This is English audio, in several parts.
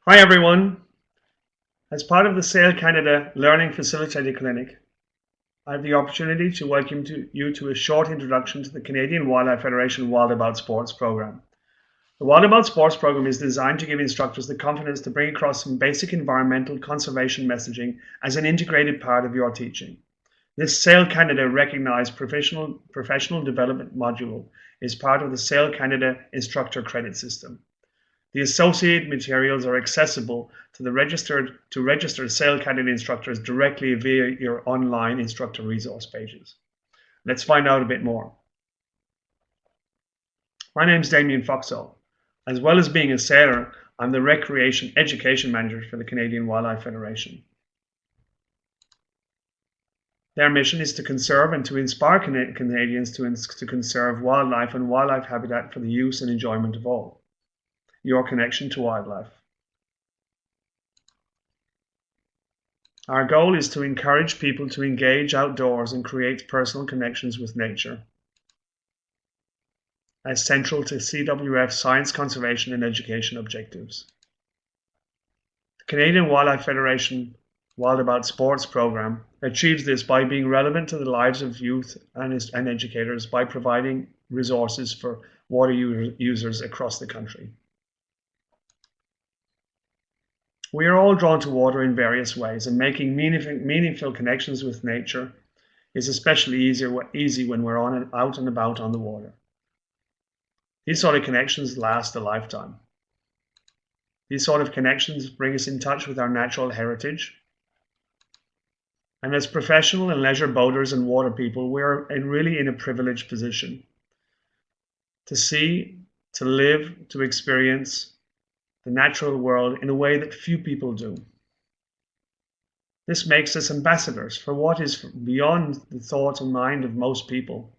Hi everyone. As part of the Sail Canada Learning Facilitator Clinic, I have the opportunity to welcome you to a short introduction to the Canadian Wildlife Federation Wildabout Sports program. The Wildabout Sports program is designed to give instructors the confidence to bring across some basic environmental conservation messaging as an integrated part of your teaching. This Sail Canada recognized professional development module is part of the Sail Canada instructor credit system. The associated materials are accessible to registered Sail Canada instructors directly via your online instructor resource pages. Let's find out a bit more. My name is Damien Foxall. As well as being a sailor, I'm the Recreation Education Manager for the Canadian Wildlife Federation. Their mission is to conserve and to inspire Canadians to conserve wildlife and wildlife habitat for the use and enjoyment of all. Your connection to wildlife. Our goal is to encourage people to engage outdoors and create personal connections with nature, as central to CWF science conservation and education objectives. The Canadian Wildlife Federation Wildabout Sports program achieves this by being relevant to the lives of youth and educators by providing resources for water users across the country. We are all drawn to water in various ways, and making meaningful connections with nature is especially easy when we're out and about on the water. These sort of connections last a lifetime. These sort of connections bring us in touch with our natural heritage. And as professional and leisure boaters and water people, we're really in a privileged position to see, to live, to experience the natural world in a way that few people do. This makes us ambassadors for what is beyond the thought and mind of most people.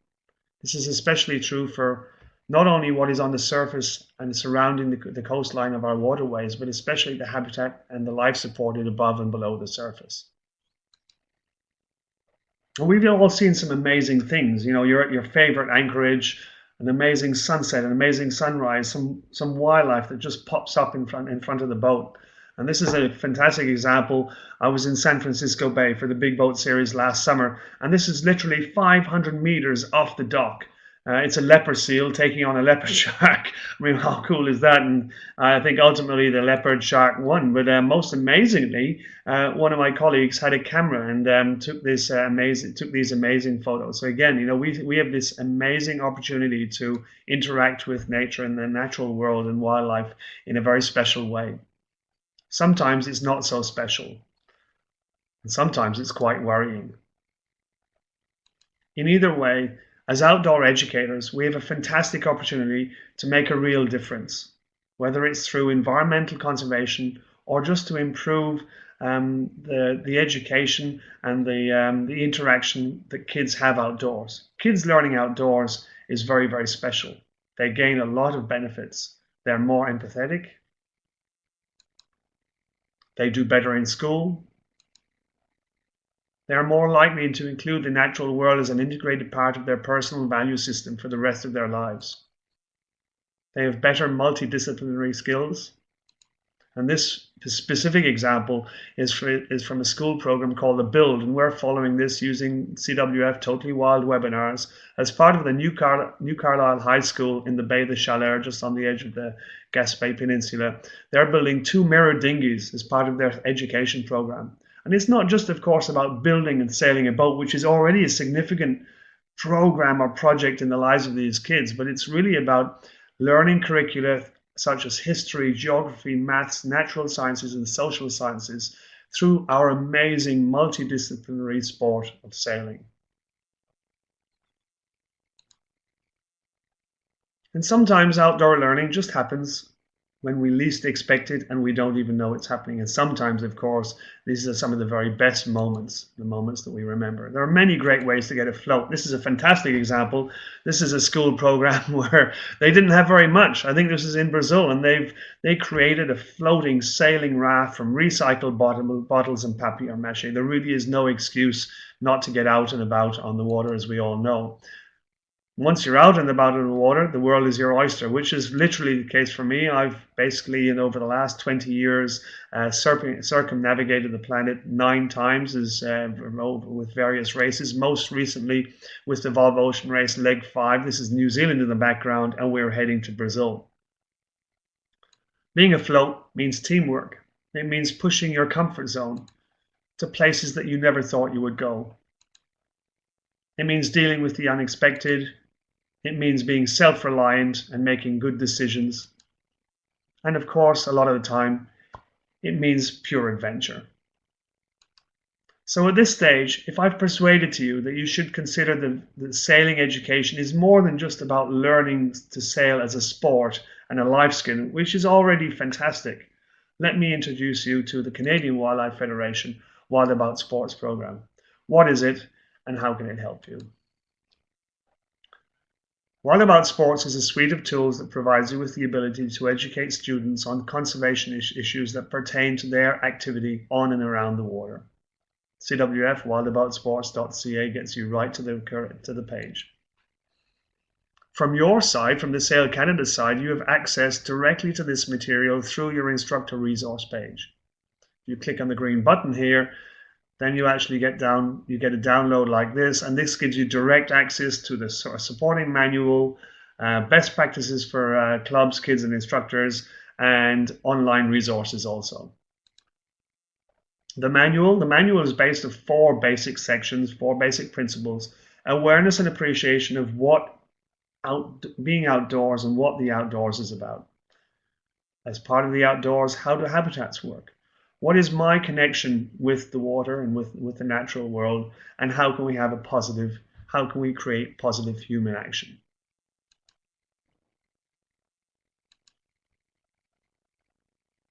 This is especially true for not only what is on the surface and surrounding the coastline of our waterways, but especially the habitat and the life supported above and below the surface. And we've all seen some amazing things, your favorite Anchorage, an amazing sunset, an amazing sunrise, some wildlife that just pops up in front of the boat. And this is a fantastic example. I was in San Francisco Bay for the Big Boat Series last summer, and this is literally 500 meters off the dock. It's a leopard seal taking on a leopard shark. I mean, how cool is that? And I think ultimately the leopard shark won. But most amazingly, one of my colleagues had a camera and took these amazing photos. So again, we have this amazing opportunity to interact with nature and the natural world and wildlife in a very special way. Sometimes it's not so special, and sometimes it's quite worrying. In either way, as outdoor educators, we have a fantastic opportunity to make a real difference, whether it's through environmental conservation or just to improve the education and the interaction that kids have outdoors. Kids learning outdoors is very, very special. They gain a lot of benefits. They're more empathetic. They do better in school. They are more likely to include the natural world as an integrated part of their personal value system for the rest of their lives. They have better multidisciplinary skills. And this specific example is from a school program called The Build, and we're following this using CWF Totally Wild webinars as part of the New Carlisle High School in the Bay de Chaleur, just on the edge of the Gaspé Peninsula. They're building 2 mirror dinghies as part of their education program. And it's not just, of course, about building and sailing a boat, which is already a significant program or project in the lives of these kids, but it's really about learning curricula such as history, geography, maths, natural sciences, and social sciences through our amazing multidisciplinary sport of sailing. And sometimes outdoor learning just happens when we least expect it and we don't even know it's happening. And sometimes, of course, these are some of the very best moments, the moments that we remember. There are many great ways to get afloat. This is a fantastic example. This is a school program where they didn't have very much. I think this is in Brazil, and they created a floating sailing raft from recycled bottles and papier-mâché. There really is no excuse not to get out and about on the water, as we all know. Once you're out and about in the water, the world is your oyster, which is literally the case for me. I've basically, over the last 20 years, circumnavigated the planet 9 times with various races, most recently with the Volvo Ocean Race Leg 5. This is New Zealand in the background, and we're heading to Brazil. Being afloat means teamwork. It means pushing your comfort zone to places that you never thought you would go. It means dealing with the unexpected. It means being self-reliant and making good decisions. And of course, a lot of the time, it means pure adventure. So at this stage, if I've persuaded you that you should consider the sailing education is more than just about learning to sail as a sport and a life skill, which is already fantastic, let me introduce you to the Canadian Wildlife Federation Wild About Sports program. What is it and how can it help you? Wild About Sports is a suite of tools that provides you with the ability to educate students on conservation issues that pertain to their activity on and around the water. CWF wildaboutsports.ca gets you right to the page. From your side, from the Sail Canada side, you have access directly to this material through your instructor resource page. If you click on the green button here, then you actually get a download like this, and this gives you direct access to the supporting manual, best practices for clubs, kids, and instructors, and online resources also. The manual is based on 4 basic sections, 4 basic principles: awareness and appreciation of what being outdoors and what the outdoors is about. As part of the outdoors, how do habitats work? What is my connection with the water and with the natural world, and how can we create positive human action?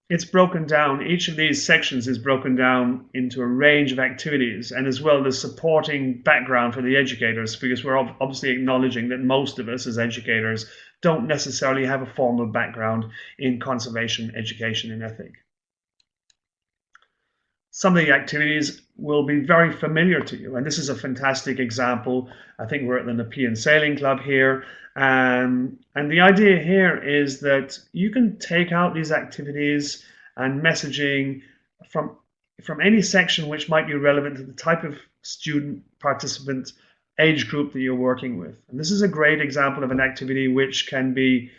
It's broken down, each of these sections is broken down into a range of activities, and as well the supporting background for the educators, because we're obviously acknowledging that most of us as educators don't necessarily have a formal background in conservation, education, and ethics. Some of the activities will be very familiar to you, and this is a fantastic example. I think we're at the Nepean Sailing Club here, and the idea here is that you can take out these activities and messaging from any section which might be relevant to the type of student, participant, age group that you're working with. And this is a great example of an activity which can be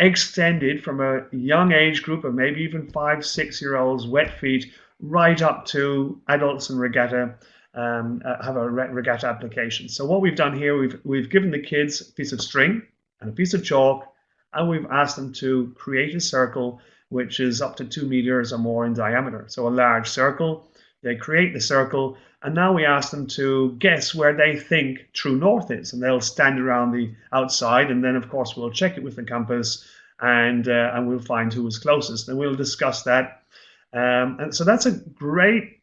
extended from a young age group of maybe even 5-6-year-olds, wet feet, right up to adults and regatta, have a regatta application. So what we've done here, we've given the kids a piece of string and a piece of chalk, and we've asked them to create a circle which is up to 2 meters or more in diameter. So a large circle. They create the circle, and now we ask them to guess where they think true north is, and they'll stand around the outside, and then of course we'll check it with the compass, and we'll find who was closest, and we'll discuss that. And so that's a great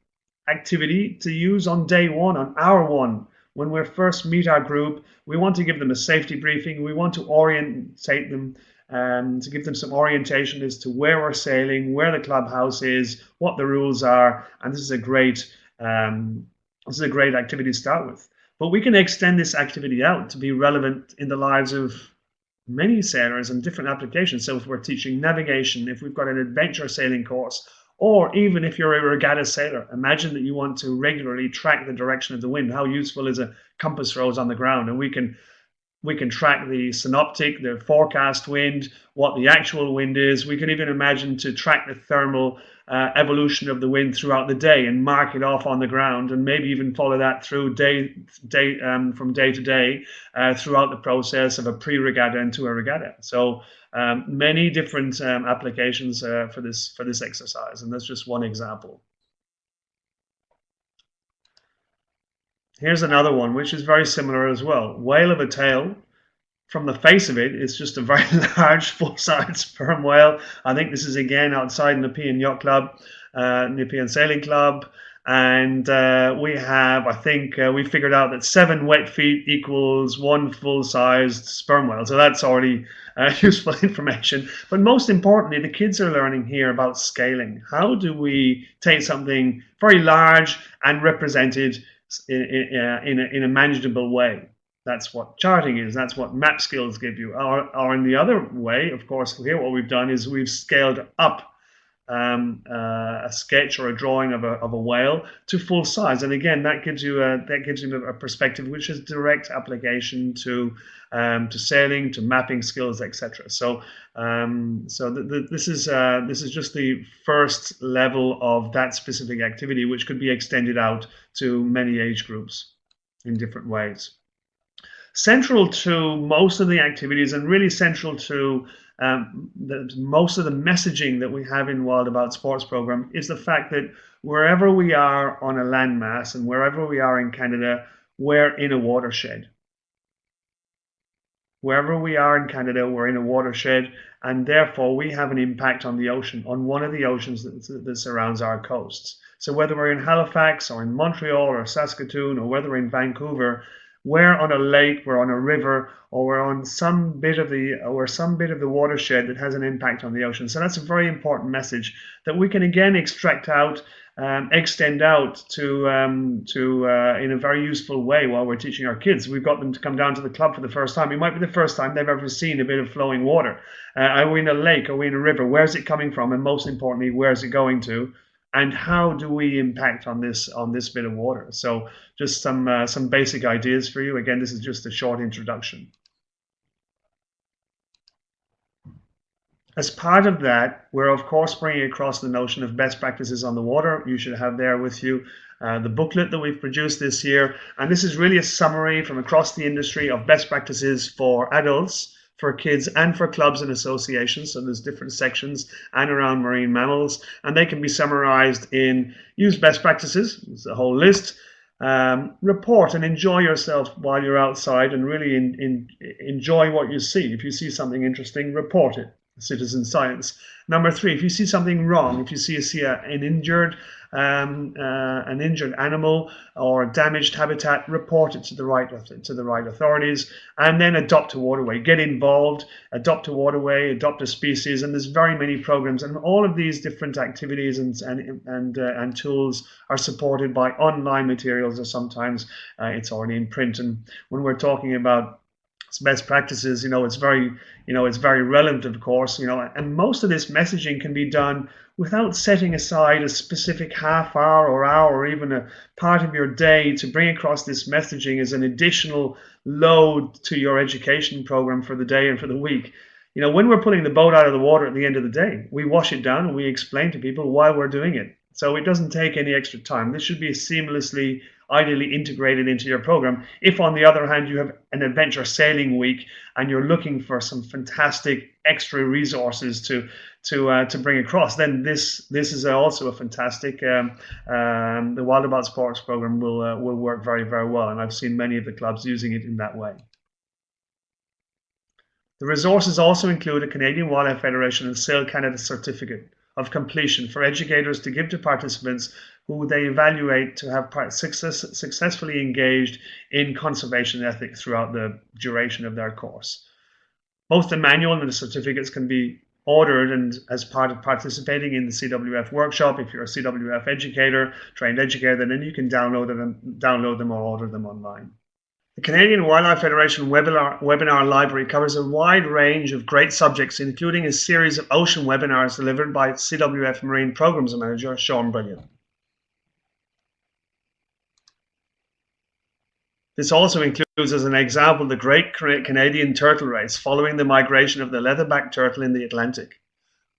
activity to use on day one, on hour one. When we first meet our group, we want to give them a safety briefing. We want to orientate them, to give them some orientation as to where we're sailing, where the clubhouse is, what the rules are. And this is a great activity to start with. But we can extend this activity out to be relevant in the lives of many sailors and different applications. So if we're teaching navigation, if we've got an adventure sailing course, or even if you're a regatta sailor, imagine that you want to regularly track the direction of the wind. How useful is a compass rose on the ground? And we can track the synoptic, the forecast wind, what the actual wind is. We can even imagine to track the thermal evolution of the wind throughout the day and mark it off on the ground, and maybe even follow that through from day to day throughout the process of a pre-regatta into a regatta. So many different applications for this exercise, and that's just one example. Here's another one, which is very similar as well. Whale of a tail. From the face of it, it's just a very large, full-size sperm whale. I think this is again outside Nepean Yacht Club, Nepean Sailing Club. And we have, I think, we figured out that 7 wet feet equals 1 full-sized sperm whale. So that's already useful information. But most importantly, the kids are learning here about scaling. How do we take something very large and represent it in a manageable way? That's what charting is. That's what map skills give you. Or in the other way, of course, here what we've done is we've scaled up a sketch or a drawing of a whale to full size, and again that gives you a perspective which is direct application to sailing, to mapping skills, etc. So this is just the first level of that specific activity, which could be extended out to many age groups in different ways. Central to most of the activities, and really central to most of the messaging that we have in Wild About Sports program, is the fact that wherever we are on a landmass and wherever we are in Canada, we're in a watershed. Wherever we are in Canada, we're in a watershed, and therefore we have an impact on the ocean, on one of the oceans that surrounds our coasts. So whether we're in Halifax or in Montreal or Saskatoon, or whether we're in Vancouver, we're on a lake, we're on a river, or we're on some bit of the watershed that has an impact on the ocean. So that's a very important message that we can again extract out, extend out to in a very useful way while we're teaching our kids. We've got them to come down to the club for the first time. It might be the first time they've ever seen a bit of flowing water. Are we in a lake? Are we in a river? Where's it coming from? And most importantly, where's it going to? And how do we impact on this bit of water? So just some basic ideas for you. Again, this is just a short introduction. As part of that, we're of course bringing across the notion of best practices on the water. You should have there with you the booklet that we've produced this year. And this is really a summary from across the industry of best practices for adults, for kids, and for clubs and associations. So there's different sections and around marine mammals, and they can be summarized in use best practices. There's a whole list. Report and enjoy yourself while you're outside, and really enjoy what you see. If you see something interesting, report it. Citizen science. Number 3, if you see something wrong, if you see an injured animal or damaged habitat, report it to the right authorities, and then adopt a waterway. Get involved, adopt a waterway, adopt a species, and there's very many programs, and all of these different activities and tools are supported by online materials, or sometimes it's already in print. And when we're talking about best practices, it's very relevant, of course, and most of this messaging can be done without setting aside a specific half hour or even a part of your day to bring across this messaging as an additional load to your education program for the day and for the week. When we're pulling the boat out of the water at the end of the day, we wash it down and we explain to people why we're doing it. So it doesn't take any extra time. This should be seamlessly, ideally integrated into your program. If, on the other hand, you have an adventure sailing week and you're looking for some fantastic extra resources to bring across, then this is also a fantastic. The Wild About Sports program will work very, very well, and I've seen many of the clubs using it in that way. The resources also include a Canadian Wildlife Federation and Sail Canada certificate of completion for educators to give to participants who they evaluate to have successfully engaged in conservation ethics throughout the duration of their course. Both the manual and the certificates can be ordered and as part of participating in the CWF workshop. If you're a CWF educator, trained educator, then you can download them or order them online. The Canadian Wildlife Federation webinar library covers a wide range of great subjects, including a series of ocean webinars delivered by CWF Marine Programs Manager Sean Brilliant. This also includes, as an example, the Great Canadian Turtle Race following the migration of the leatherback turtle in the Atlantic.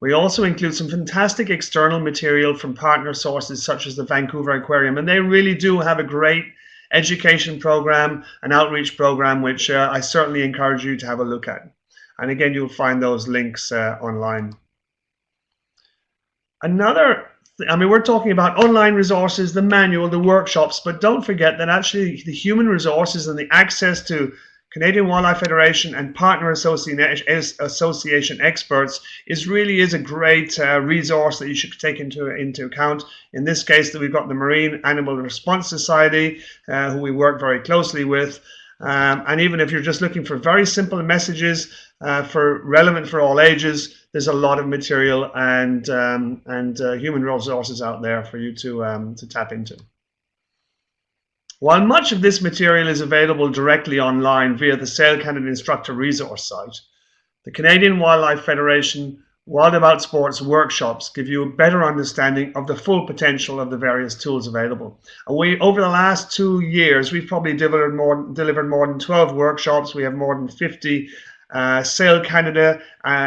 We also include some fantastic external material from partner sources such as the Vancouver Aquarium, and they really do have a great education program, an outreach program, which I certainly encourage you to have a look at. And again, you'll find those links online. We're talking about online resources, the manual, the workshops, but don't forget that actually the human resources and the access to Canadian Wildlife Federation and partner association experts is a great resource that you should take into account. In this case, that we've got the Marine Animal Response Society, who we work very closely with. And even if you're just looking for very simple messages relevant for all ages, there's a lot of material and human resources out there for you to tap into. While much of this material is available directly online via the Sail Canada Instructor Resource site, the Canadian Wildlife Federation Wild About Sports workshops give you a better understanding of the full potential of the various tools available. And over the last 2 years, we've probably delivered more than 12 workshops. We have more than 50 Sail Canada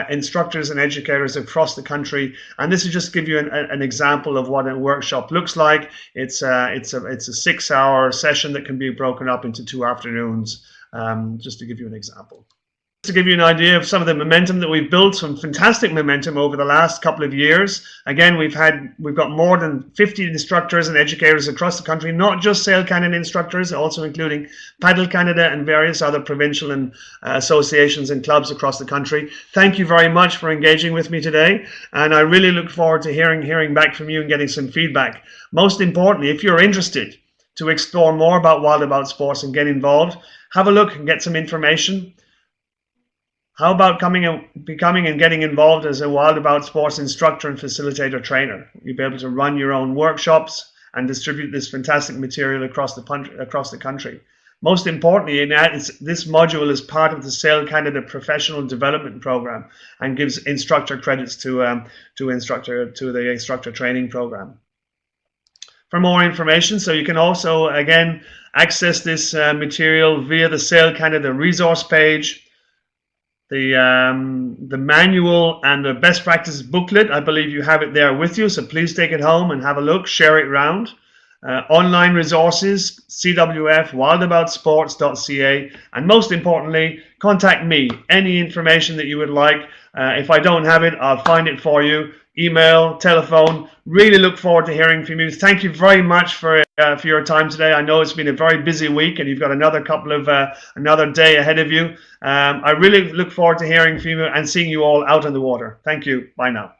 instructors and educators across the country, and this is just to give you an example of what a workshop looks like. It's a 6-hour session that can be broken up into 2 afternoons, just to give you an example. To give you an idea of some of the momentum that we've built, some fantastic momentum over the last couple of years. Again, we've got more than 50 instructors and educators across the country, not just Sail Canada instructors, also including Paddle Canada and various other provincial and associations and clubs across the country. Thank you very much for engaging with me today, and I really look forward to hearing back from you and getting some feedback. Most importantly, if you're interested to explore more about Wild About Sports and get involved, have a look and get some information. How about becoming and getting involved as a Wild About Sports instructor and facilitator trainer? You'll be able to run your own workshops and distribute this fantastic material across the country. Most importantly, this module is part of the Sail Canada Professional Development Program and gives instructor credits to the instructor training program. For more information, so you can also again access this material via the Sail Canada resource page. The manual and the best practices booklet, I believe you have it there with you, so please take it home and have a look, share it around. Online resources, CWF, wildaboutsports.ca, and most importantly, contact me. Any information that you would like. If I don't have it, I'll find it for you. Email, telephone. Really look forward to hearing from you. Thank you very much for your time today. I know it's been a very busy week and you've got another day ahead of you. I really look forward to hearing from you and seeing you all out on the water. Thank you. Bye now.